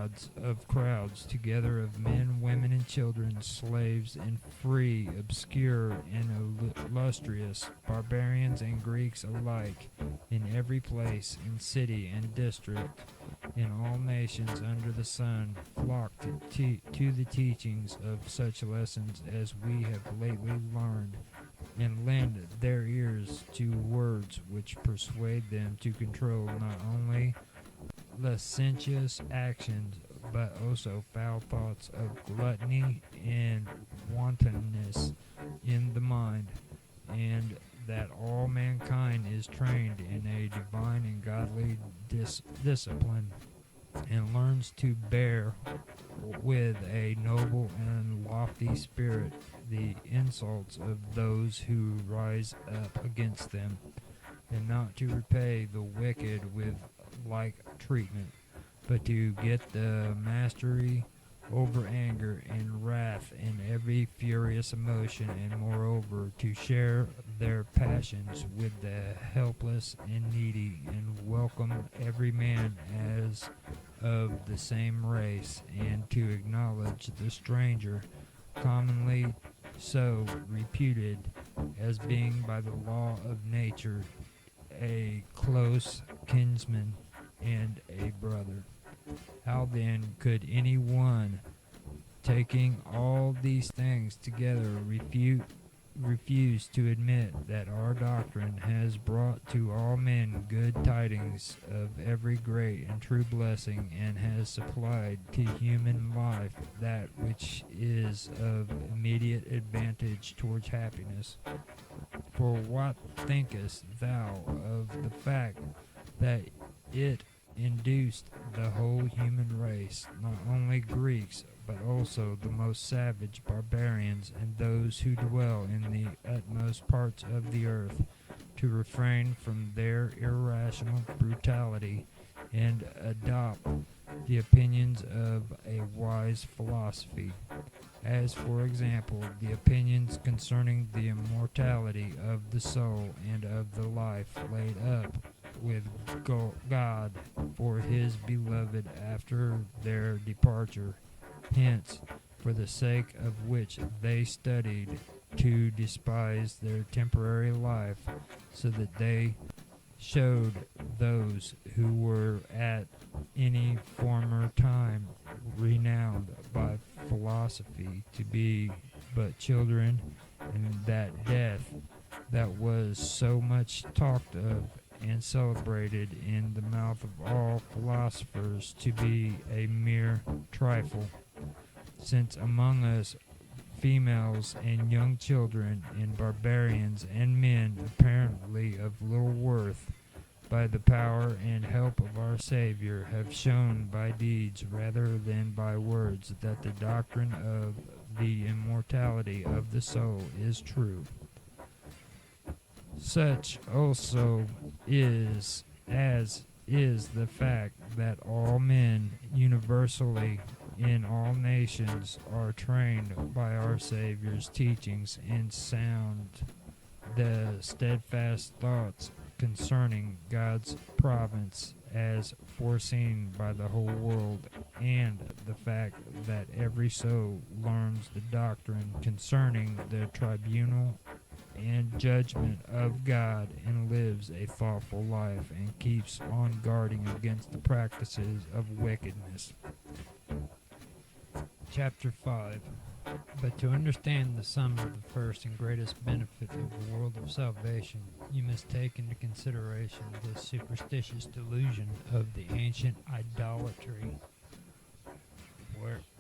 gods of crowds together of men, women, and children, slaves and free, obscure and illustrious, barbarians and Greeks alike, in every place, in city and district, in all nations under the sun, flocked to the teachings of such lessons as we have lately learned, and lend their ears to words which persuade them to control not only licentious actions, but also foul thoughts of gluttony and wantonness in the mind, and that all mankind is trained in a divine and godly discipline, and learns to bear with a noble and lofty spirit the insults of those who rise up against them, and not to repay the wicked with like treatment, but to get the mastery over anger and wrath and every furious emotion, and moreover to share their passions with the helpless and needy, and welcome every man as of the same race, and to acknowledge the stranger, commonly so reputed as being by the law of nature a close kinsman and a brother. How then could any one, taking all these things together, refuse to admit that our doctrine has brought to all men good tidings of every great and true blessing, and has supplied to human life that which is of immediate advantage towards happiness? For what thinkest thou of the fact that it induced the whole human race, not only Greeks, but also the most savage barbarians and those who dwell in the utmost parts of the earth, to refrain from their irrational brutality, and adopt the opinions of a wise philosophy, as for example the opinions concerning the immortality of the soul and of the life laid up with God for his beloved after their departure, hence for the sake of which they studied to despise their temporary life, so that they showed those who were at any former time renowned by philosophy to be but children, and that death that was so much talked of and celebrated in the mouth of all philosophers to be a mere trifle, since among us females and young children and barbarians and men apparently of little worth, by the power and help of our Savior, have shown by deeds rather than by words that the doctrine of the immortality of the soul is true. Such also is the fact that all men universally in all nations are trained by our Savior's teachings, and sound the steadfast thoughts concerning God's providence as foreseen by the whole world, and the fact that every soul learns the doctrine concerning the tribunal and judgment of God, and lives a thoughtful life, and keeps on guarding against the practices of wickedness. Chapter 5. But to understand the sum of the first and greatest benefit of the world of salvation, you must take into consideration the superstitious delusion of the ancient idolatry,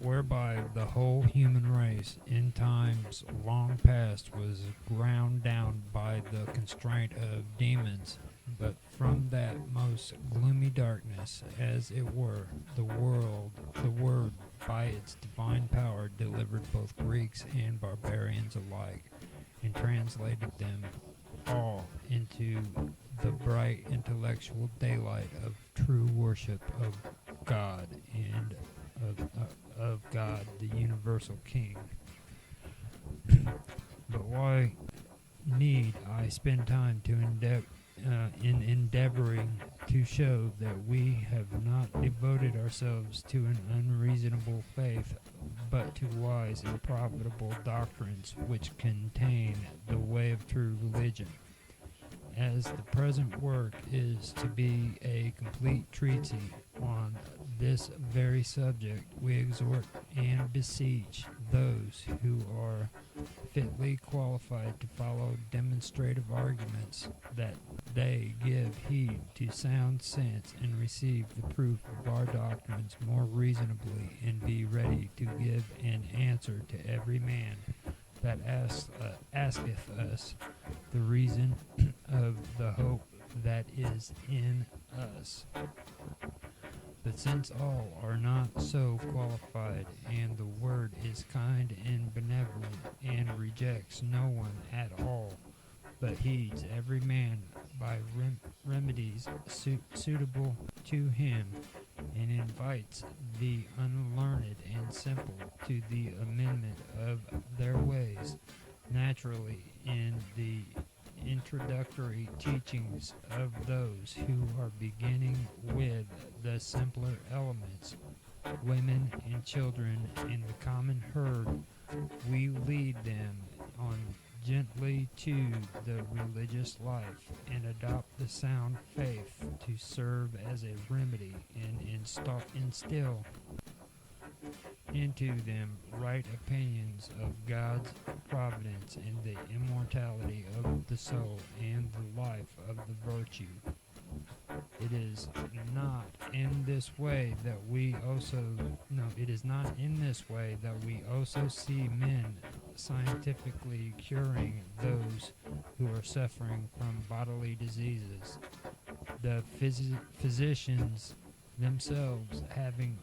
whereby the whole human race in times long past was ground down by the constraint of demons. But from that most gloomy darkness, as it were, the Word by its divine power delivered both Greeks and barbarians alike, and translated them all into the bright intellectual daylight of true worship of God, and of God the universal King. But why need I spend time in endeavoring to show that we have not devoted ourselves to an unreasonable faith, but to wise and profitable doctrines which contain the way of true religion. As the present work is to be a complete treatise on this very subject, we exhort and beseech those who are fitly qualified to follow demonstrative arguments that they give heed to sound sense and receive the proof of our doctrines more reasonably, and be ready to give an answer to every man that asketh us the reason of the hope that is in us. But since all are not so qualified, and the word is kind and benevolent, and rejects no one at all, but heeds every man by remedies suitable to him, and invites the unlearned and simple to the amendment of their ways, naturally in the introductory teachings of those who are beginning with the simpler elements, women and children and the common herd, we lead them on gently to the religious life, and adopt the sound faith to serve as a remedy, and instill into them right opinions of God's providence and the immortality of the soul and the life of the virtue. It is not in this way that we also see men scientifically curing those who are suffering from bodily diseases. The physicians themselves, having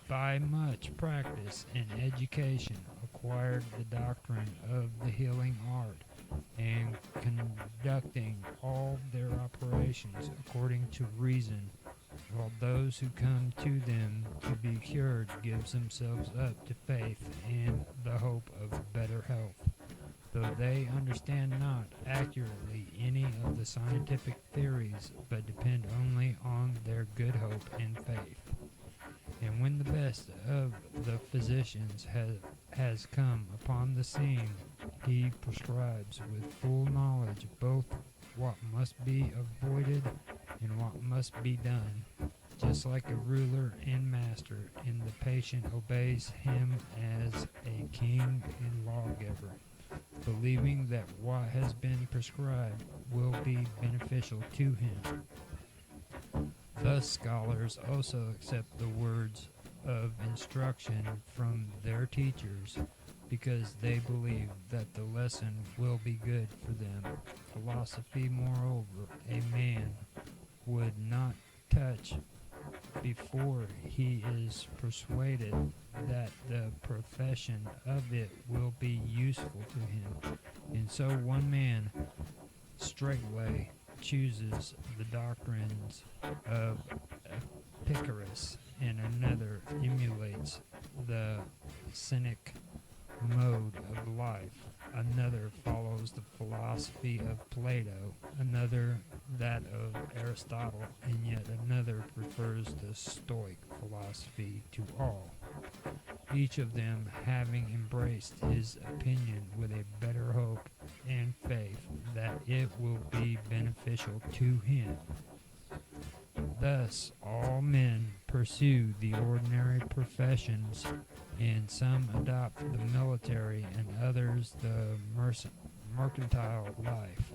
by much practice and education acquired the doctrine of the healing art, and conducting all their operations according to reason, while those who come to them to be cured gives themselves up to faith and the hope of better health, though they understand not accurately any of the scientific theories, but depend only on their good hope and faith. And when the best of the physicians has come upon the scene, he prescribes with full knowledge both what must be avoided and what must be done, just like a ruler and master, and the patient obeys him as a king and lawgiver, believing that what has been prescribed will be beneficial to him. Thus scholars also accept the words of instruction from their teachers, because they believe that the lesson will be good for them. Philosophy, moreover, a man would not touch before he is persuaded that the profession of it will be useful to him. And so one man straightway chooses the doctrines of Epicurus, and another emulates the Cynic mode of life, another follows the philosophy of Plato, another that of Aristotle, and yet another prefers the Stoic philosophy to all, each of them having embraced his opinion with a better hope and faith that it will be beneficial to him. Thus all men pursue the ordinary professions, and some adopt the military and others the mercantile life,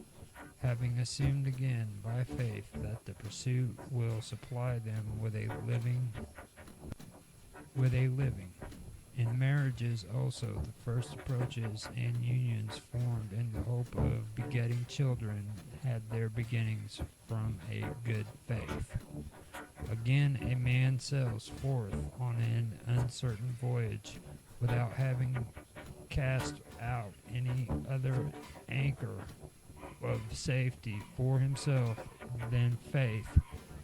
having assumed again by faith that the pursuit will supply them with a living. In marriages also, the first approaches and unions formed in the hope of begetting children had their beginnings from a good faith. Again, a man sails forth on an uncertain voyage, without having cast out any other anchor of safety for himself than faith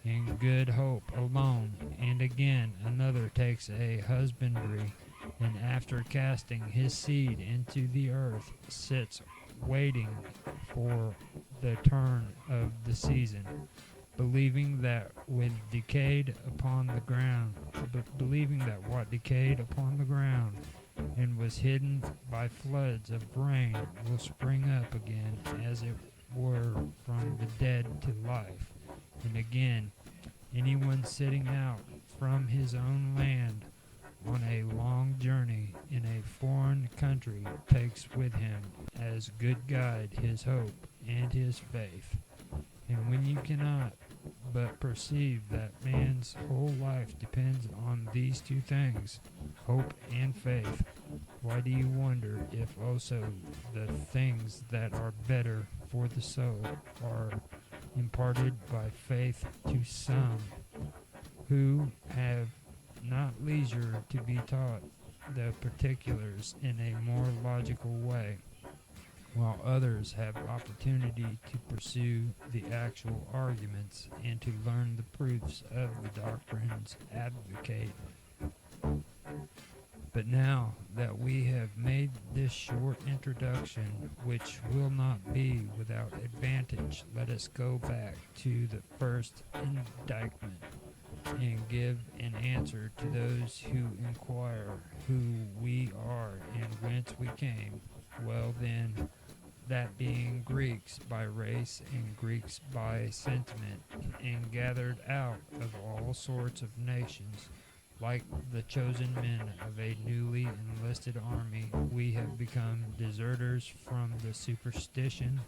and good hope alone. And again another takes a husbandry, and after casting his seed into the earth, sits waiting for the turn of the season, believing that what decayed upon the ground, and was hidden by floods of rain will spring up again, as it were from the dead to life. And again, anyone setting out from his own land on a long journey in a foreign country takes with him as good guide his hope and his faith. And when you cannot but perceive that man's whole life depends on these two things, hope and faith, why do you wonder if also the things that are better for the soul are imparted by faith to some who have not leisure to be taught the particulars in a more logical way, while others have opportunity to pursue the actual arguments and to learn the proofs of the doctrines advocated? But now that we have made this short introduction, which will not be without advantage, let us go back to the first indictment and give an answer to those who inquire who we are and whence we came. Well then, that being Greeks by race and Greeks by sentiment, and gathered out of all sorts of nations, like the chosen men of a newly enlisted army, we have become deserters from the superstition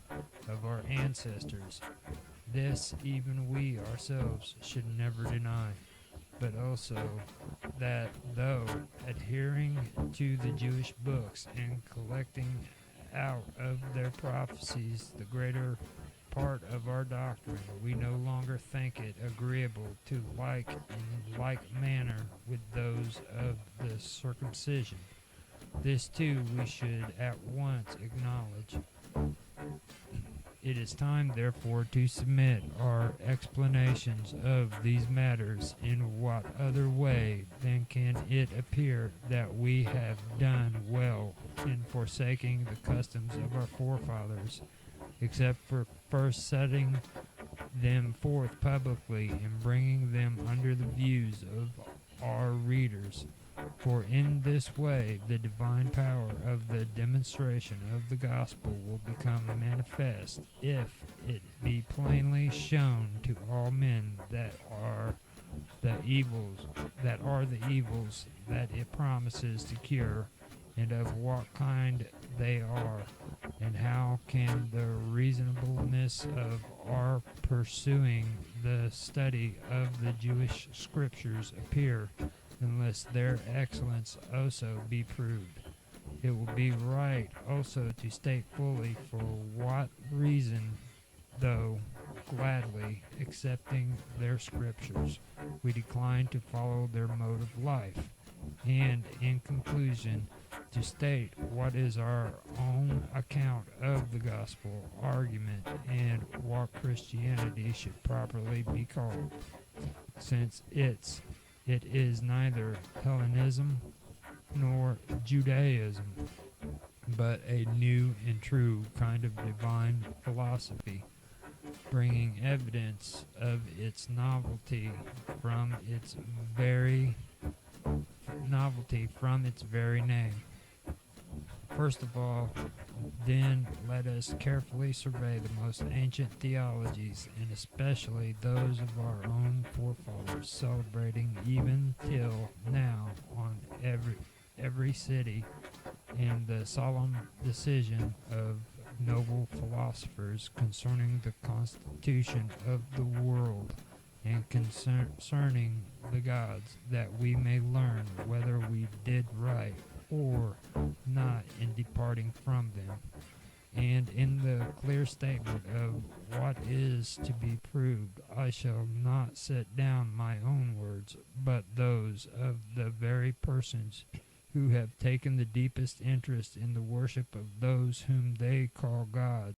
of our ancestors. This even we ourselves should never deny, but also that though adhering to the Jewish books and collecting out of their prophecies the greater part of our doctrine, we no longer think it agreeable to like in like manner with those of the circumcision. This too we should at once acknowledge. It is time, therefore, to submit our explanations of these matters. In what other way then can it appear that we have done well in forsaking the customs of our forefathers, except for first setting them forth publicly and bringing them under the views of our readers? For in this way the divine power of the demonstration of the gospel will become manifest, if it be plainly shown to all men that are the evils that it promises to cure, and of what kind they are, and how can the reasonableness of our pursuing the study of the Jewish scriptures appear, unless their excellence also be proved. It will be right also to state fully for what reason, though gladly accepting their scriptures, we decline to follow their mode of life, and in conclusion to state what is our own account of the gospel argument and what Christianity should properly be called, since it is neither Hellenism nor Judaism, but a new and true kind of divine philosophy, bringing evidence of its novelty from its very name. First of all, then, let us carefully survey the most ancient theologies, and especially those of our own forefathers, celebrating even till now on every city, and the solemn decision of noble philosophers concerning the constitution of the world, and concerning the gods, that we may learn whether we did right or not in departing from them. And in the clear statement of what is to be proved, I shall not set down my own words, but those of the very persons who have taken the deepest interest in the worship of those whom they call God.